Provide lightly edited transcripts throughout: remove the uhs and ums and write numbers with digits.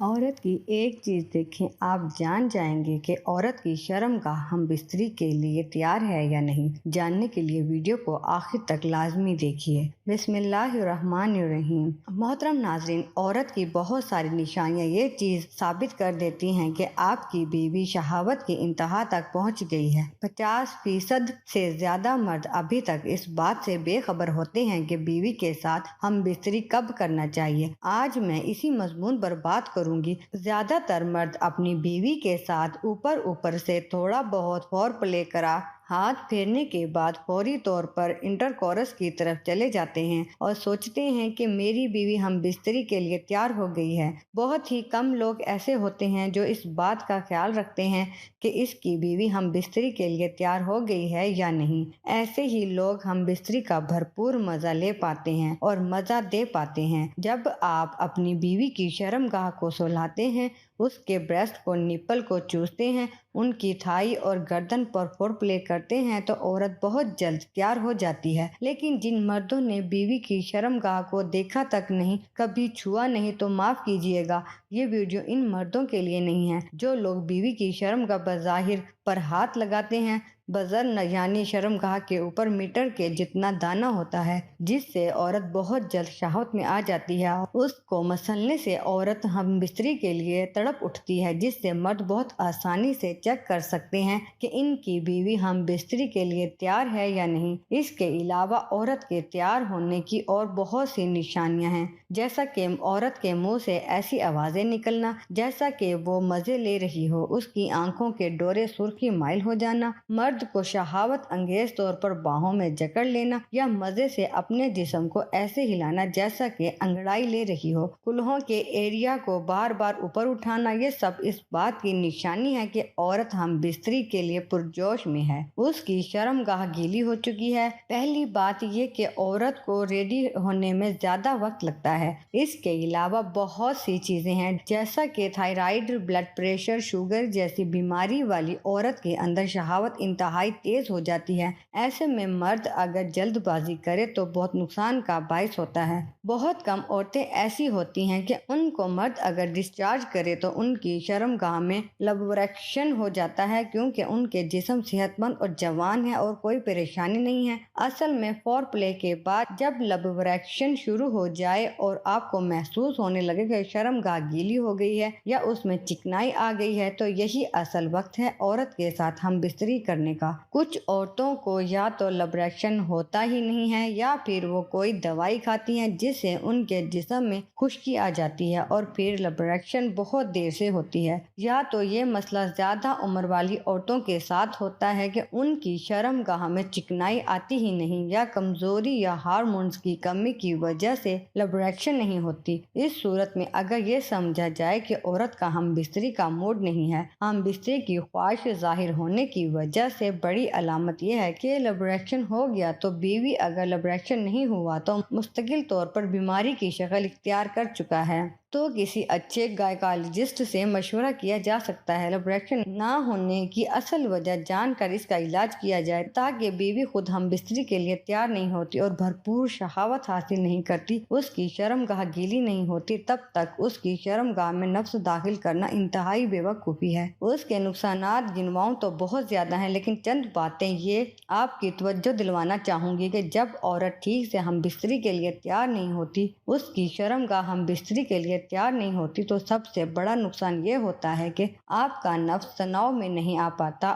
عورت کی ایک چیز دیکھیں، آپ جان جائیں گے کہ عورت کی شرمگاہ ہم بستری کے لیے تیار ہے یا نہیں۔ جاننے کے لیے ویڈیو کو آخر تک لازمی دیکھیے۔ بسم اللہ الرحمن الرحیم۔ محترم ناظرین، عورت کی بہت ساری نشانیاں یہ چیز ثابت کر دیتی ہیں کہ آپ کی بیوی شہوت کی انتہا تک پہنچ گئی ہے۔ 50% سے زیادہ مرد ابھی تک اس بات سے بے خبر ہوتے ہیں کہ بیوی کے ساتھ ہم بستری کب کرنا چاہیے۔ آج میں اسی مضمون پر بات کروں گی۔ زیادہ تر مرد اپنی بیوی کے ساتھ اوپر سے تھوڑا بہت فور پلے کرا ہاتھ پھیرنے کے بعد فوری طور پر انٹرکورس کی طرف چلے جاتے ہیں اور سوچتے ہیں کہ میری بیوی ہم بستری کے لیے تیار ہو گئی ہے۔ بہت ہی کم لوگ ایسے ہوتے ہیں جو اس بات کا خیال رکھتے ہیں کہ اس کی بیوی ہم بستری کے لیے تیار ہو گئی ہے یا نہیں۔ ایسے ہی لوگ ہم بستری کا بھرپور مزہ لے پاتے ہیں اور مزہ دے پاتے ہیں جب آپ اپنی بیوی کی شرمگاہ کو سلاتے ہیں، اس کے بریسٹ کو، نپل کو چوستے ہیں، ان کی تھائی اور گردن پر فور پلے کرتے ہیں تو عورت بہت جلد تیار ہو جاتی ہے۔ لیکن جن مردوں نے بیوی کی شرمگاہ کو دیکھا تک نہیں، کبھی چھوا نہیں، تو معاف کیجیے گا، یہ ویڈیو ان مردوں کے لیے نہیں ہے جو لوگ بیوی کی شرمگاہ بظاہر پر ہاتھ لگاتے ہیں، بظر یعنی شرمگاہ کے اوپر میٹر کے جتنا دانہ ہوتا ہے، جس سے عورت بہت جلد شہوت میں آ جاتی ہے۔ اس کو مسلنے سے عورت ہم بستری کے لیے تڑپ اٹھتی ہے، جس سے مرد بہت آسانی سے چیک کر سکتے ہیں کہ ان کی بیوی ہم بستری کے لیے تیار ہے یا نہیں۔ اس کے علاوہ عورت کے تیار ہونے کی اور بہت سی نشانیاں ہیں، جیسا کہ عورت کے منہ سے ایسی آوازیں نکلنا جیسا کہ وہ مزے لے رہی ہو، اس کی آنکھوں کے ڈورے سرخی مائل ہو جانا، مرد کو شہوت انگیز طور پر باہوں میں جکڑ لینا یا مزے سے اپنے جسم کو ایسے ہلانا جیسا کہ انگڑائی لے رہی ہو، کولہوں کے ایریا کو بار بار اوپر اٹھانا، یہ سب اس بات کی نشانی ہے کہ عورت ہم بستری کے لیے پرجوش میں ہے، اس کی شرمگاہ گیلی ہو چکی ہے۔ پہلی بات یہ کہ عورت کو ریڈی ہونے میں زیادہ وقت لگتا ہے۔ اس کے علاوہ بہت سی چیزیں ہیں، جیسا کہ تھائرائیڈ، بلڈ پریشر، شوگر جیسی بیماری والی عورت کے اندر شہوت انتہائی تیز ہو جاتی ہے۔ ایسے میں مرد اگر جلد بازی کرے تو بہت نقصان کا باعث ہوتا ہے۔ بہت کم عورتیں ایسی ہوتی ہیں کہ ان کو مرد اگر ڈسچارج کرے تو ان کی شرمگاہ میں لبریکشن ہو جاتا ہے، کیونکہ ان کے جسم صحت مند اور جوان ہے اور کوئی پریشانی نہیں ہے۔ اصل میں فور پلے کے بعد جب لبریکشن شروع ہو جائے اور آپ کو محسوس ہونے لگے کہ شرمگاہ گیلی ہو گئی ہے یا اس میں چکنائی آ گئی ہے، تو یہی اصل وقت ہے عورت کے ساتھ ہم بستری کرنے کا۔ کچھ عورتوں کو یا تو لبریکشن ہوتا ہی نہیں ہے یا پھر وہ کوئی دوائی کھاتی ہیں جس سے ان کے جسم میں خشکی آ جاتی ہے اور پھر لبریکشن بہت دیر سے ہوتی ہے، یا تو یہ مسئلہ زیادہ عمر والی عورتوں کے ساتھ ہوتا ہے کہ ان کی شرمگاہ میں چکنائی آتی ہی نہیں، یا کمزوری یا ہارمونز کی کمی کی وجہ سے لبریکشن نہیں ہوتی۔ اس صورت میں اگر یہ سمجھا جائے کہ عورت کا ہم بستری کا موڈ نہیں ہے، ہم بستری کی خواہش ظاہر ہونے کی وجہ سے، بڑی علامت یہ ہے کہ لبریکشن ہو گیا، تو بیوی اگر لبریکشن نہیں ہوا تو مستقل طور پر بیماری کی شکل اختیار کر چکا ہے، تو کسی اچھے گائنیکالوجسٹ سے مشورہ کیا جا سکتا ہے۔ لبریکشن نہ ہونے کی اصل وجہ جان کر اس کا علاج کیا جائے تاکہ بیوی خود ہم بستری کے لیے تیار نہیں ہوتی اور بھرپور شہوت حاصل نہیں کرتی، اس کی شرمگاہ گیلی نہیں ہوتی، تب تک اس کی شرمگاہ میں نفس داخل کرنا انتہائی بے وقوفی ہے۔ اس کے نقصانات گنواؤں تو بہت زیادہ ہیں، لیکن چند باتیں یہ آپ کی توجہ دلوانا چاہوں گی کہ جب عورت ٹھیک سے ہم بستری کے لیے تیار نہیں ہوتی، اس کی شرمگاہ ہم بستری کے لیے تیار نہیں ہوتی، تو سب سے بڑا نقصان یہ ہوتا ہے کہ آپ کا نفس تناؤ میں نہیں آ پاتا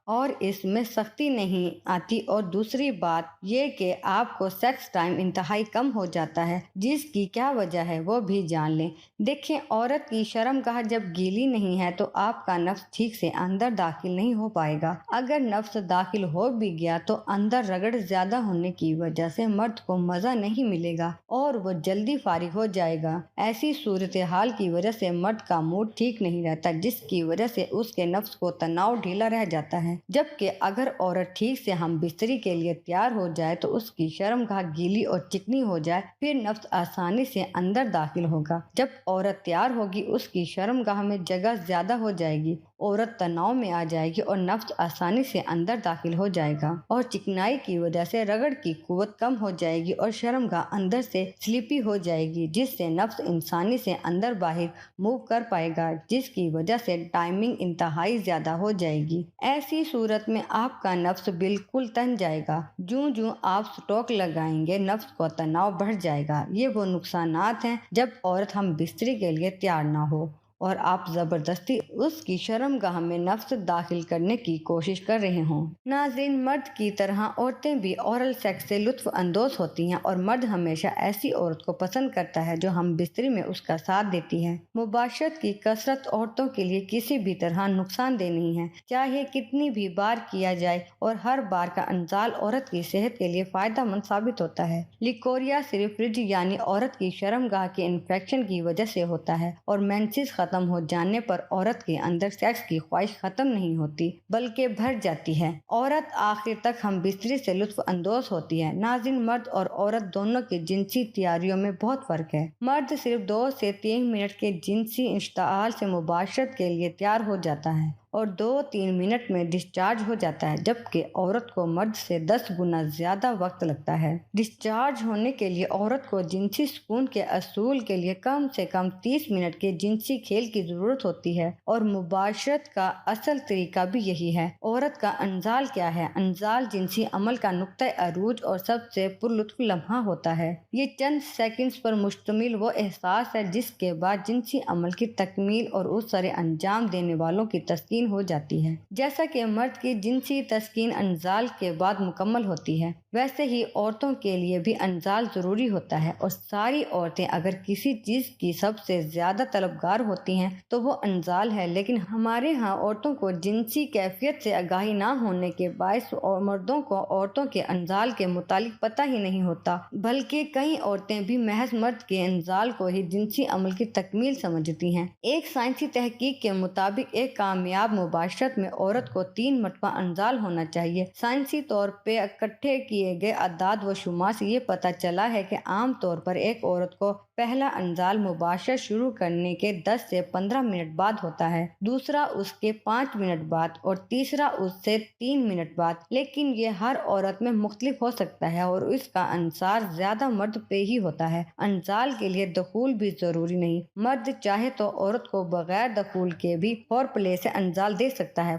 اور اس میں سختی نہیں آتی، اور دوسری بات یہ کہ آپ کو سیکس ٹائم انتہائی کم ہو جاتا ہے، جس کی کیا وجہ ہے وہ بھی جان لیں۔ دیکھیں، عورت کی شرمگاہ جب گیلی نہیں ہے تو آپ کا نفس ٹھیک سے اندر داخل نہیں ہو پائے گا۔ اگر نفس داخل ہو بھی گیا تو اندر رگڑ زیادہ ہونے کی وجہ سے مرد کو مزہ نہیں ملے گا اور وہ جلدی فارغ ہو جائے گا۔ ایسی صورتحال کی وجہ سے مرد کا موڈ ٹھیک نہیں رہتا، جس کی وجہ سے اس کے نفس کو تناؤ ڈھیلا رہ جاتا ہے۔ جبکہ اگر عورت ٹھیک سے ہم بستری کے لیے تیار ہو جائے تو اس کی شرمگاہ گیلی اور چکنی ہو جائے، پھر نفس آسانی سے اندر داخل ہوگا۔ جب عورت تیار ہوگی، اس کی شرمگاہ میں جگہ زیادہ ہو جائے گی عورت تناؤ میں آ جائے گی اور نفس آسانی سے اندر داخل ہو جائے گا اور چکنائی کی وجہ سے رگڑ کی قوت کم ہو جائے گی اور شرمگاہ اندر سے سلیپی ہو جائے گی، جس سے نفس انسانی سے اندر باہر موو کر پائے گا، جس کی وجہ سے ٹائمنگ انتہائی زیادہ ہو جائے گی۔ ایسی صورت میں آپ کا نفس بالکل تن جائے گا۔ جوں جوں آپ سٹوک لگائیں گے نفس کو تناؤ بڑھ جائے گا۔ یہ وہ نقصانات ہیں جب عورت ہم بستری کے لیے تیار نہ ہو اور آپ زبردستی اس کی شرمگاہ میں نفس داخل کرنے کی کوشش کر رہے ہوں۔ ناظرین، مرد کی طرح عورتیں بھی اورل سیکس سے لطف اندوز ہوتی ہیں اور مرد ہمیشہ ایسی عورت کو پسند کرتا ہے جو ہم بستری میں اس کا ساتھ دیتی ہے۔ مباشرت کی کثرت عورتوں کے لیے کسی بھی طرح نقصان دہ نہیں ہے، چاہے کتنی بھی بار کیا جائے، اور ہر بار کا انزال عورت کی صحت کے لیے فائدہ مند ثابت ہوتا ہے۔ لیکوریا صرف فرج یعنی عورت کی شرمگاہ کے انفیکشن کی وجہ سے ہوتا ہے، اور مینسز ختم ہو جانے پر عورت کے اندر سیکس کی خواہش ختم نہیں ہوتی بلکہ بڑھ جاتی ہے۔ عورت آخر تک ہم بستری سے لطف اندوز ہوتی ہے۔ ناظرین، مرد اور عورت دونوں کی جنسی تیاریوں میں بہت فرق ہے۔ مرد صرف 2 سے 3 منٹ کے جنسی اشتعال سے مباشرت کے لیے تیار ہو جاتا ہے اور 2-3 منٹ میں ڈسچارج ہو جاتا ہے، جبکہ عورت کو مرد سے 10 گنا زیادہ وقت لگتا ہے۔ ڈسچارج ہونے کے لیے عورت کو جنسی سکون کے حصول کے لیے کم سے کم 30 منٹ کے جنسی کھیل کی ضرورت ہوتی ہے، اور مباشرت کا اصل طریقہ بھی یہی ہے۔ عورت کا انزال کیا ہے؟ انزال جنسی عمل کا نقطہ عروج اور سب سے پرلطف لمحہ ہوتا ہے۔ یہ چند سیکنڈز پر مشتمل وہ احساس ہے جس کے بعد جنسی عمل کی تکمیل اور اس سر انجام دینے والوں کی تسکین ہو جاتی ہے۔ جیسا کہ مرد کی جنسی تسکین انزال کے بعد مکمل ہوتی ہے، ویسے ہی عورتوں کے لیے بھی انزال ضروری ہوتا ہے، اور ساری عورتیں اگر کسی چیز کی سب سے زیادہ طلبگار ہوتی ہیں تو وہ انزال ہے، لیکن ہمارے ہاں عورتوں کو جنسی کیفیت سے آگاہی نہ ہونے کے باعث اور مردوں کو عورتوں کے انزال کے متعلق پتہ ہی نہیں ہوتا، بلکہ کئی عورتیں بھی محض مرد کے انزال کو ہی جنسی عمل کی تکمیل سمجھتی ہیں۔ ایک سائنسی تحقیق کے مطابق ایک کامیاب مباشرت میں عورت کو 3 مرتبہ انزال ہونا چاہیے۔ سائنسی طور پہ اکٹھے کیے گئے اعداد و شمار سے یہ پتہ چلا ہے کہ عام طور پر ایک عورت کو پہلا انزال مباشرت شروع کرنے کے 10 سے 15 منٹ بعد ہوتا ہے، دوسرا اس کے 5 منٹ بعد اور تیسرا اس سے 3 منٹ بعد، لیکن یہ ہر عورت میں مختلف ہو سکتا ہے اور اس کا انحصار زیادہ مرد پہ ہی ہوتا ہے۔ انزال کے لیے دخول بھی ضروری نہیں، مرد چاہے تو عورت کو بغیر دخول کے بھی فور پلے سے انزال دے سکتا ہے۔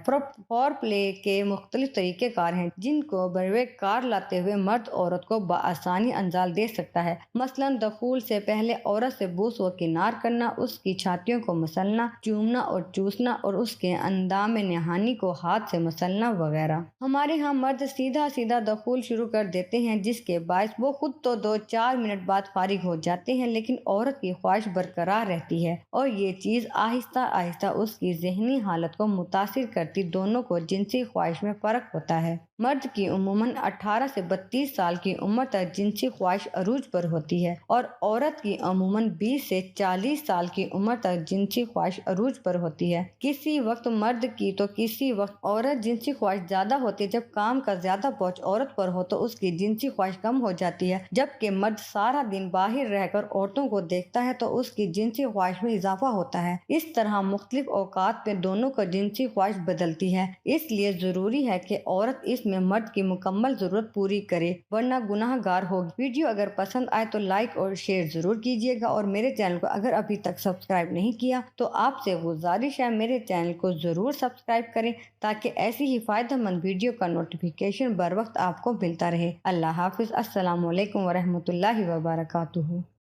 فور پلے کے مختلف طریقہ کار ہیں جن کو بروئے کار لاتے ہوئے مرد عورت کو بآسانی انزال دے سکتا ہے، مثلاً دخول سے پہلے عورت سے بوس و کنار کرنا، اس کی چھاتیوں کو مسلنا، چومنا اور چوسنا، اور اس کے اندام نہانی کو ہاتھ سے مسلنا وغیرہ۔ ہمارے ہاں مرد سیدھا دخول شروع کر دیتے ہیں، جس کے باعث وہ خود تو 2-4 منٹ بعد فارغ ہو جاتے ہیں، لیکن عورت کی خواہش برقرار رہتی ہے، اور یہ چیز آہستہ آہستہ اس کی ذہنی حالت کو متاثر کرتی۔ دونوں کو جنسی خواہش میں فرق ہوتا ہے۔ مرد کی عموماً 18 سے 32 سال کی عمر تک جنسی خواہش عروج پر ہوتی ہے، اور عورت کی عموماً 20 سے 40 سال کی عمر تک جنسی خواہش عروج پر ہوتی ہے۔ کسی وقت مرد کی تو کسی وقت عورت جنسی خواہش زیادہ ہوتی ہے۔ جب کام کا زیادہ بوجھ عورت پر ہو تو اس کی جنسی خواہش کم ہو جاتی ہے، جبکہ مرد سارا دن باہر رہ کر عورتوں کو دیکھتا ہے تو اس کی جنسی خواہش میں اضافہ ہوتا ہے۔ اس طرح مختلف اوقات میں دونوں کو جنسی خواہش بدلتی ہے، اس لیے ضروری ہے کہ عورت اس میں مرد کی مکمل ضرورت پوری کرے، ورنہ گناہ گار ہوگی۔ ویڈیو اگر پسند آئے تو لائک اور شیئر ضرور کیجیے گا، اور میرے چینل کو اگر ابھی تک سبسکرائب نہیں کیا تو آپ سے گزارش ہے میرے چینل کو ضرور سبسکرائب کریں تاکہ ایسی ہی فائدہ مند ویڈیو کا نوٹیفیکیشن بر وقت آپ کو ملتا رہے۔ اللہ حافظ۔ السلام علیکم ورحمۃ اللہ وبرکاتہ۔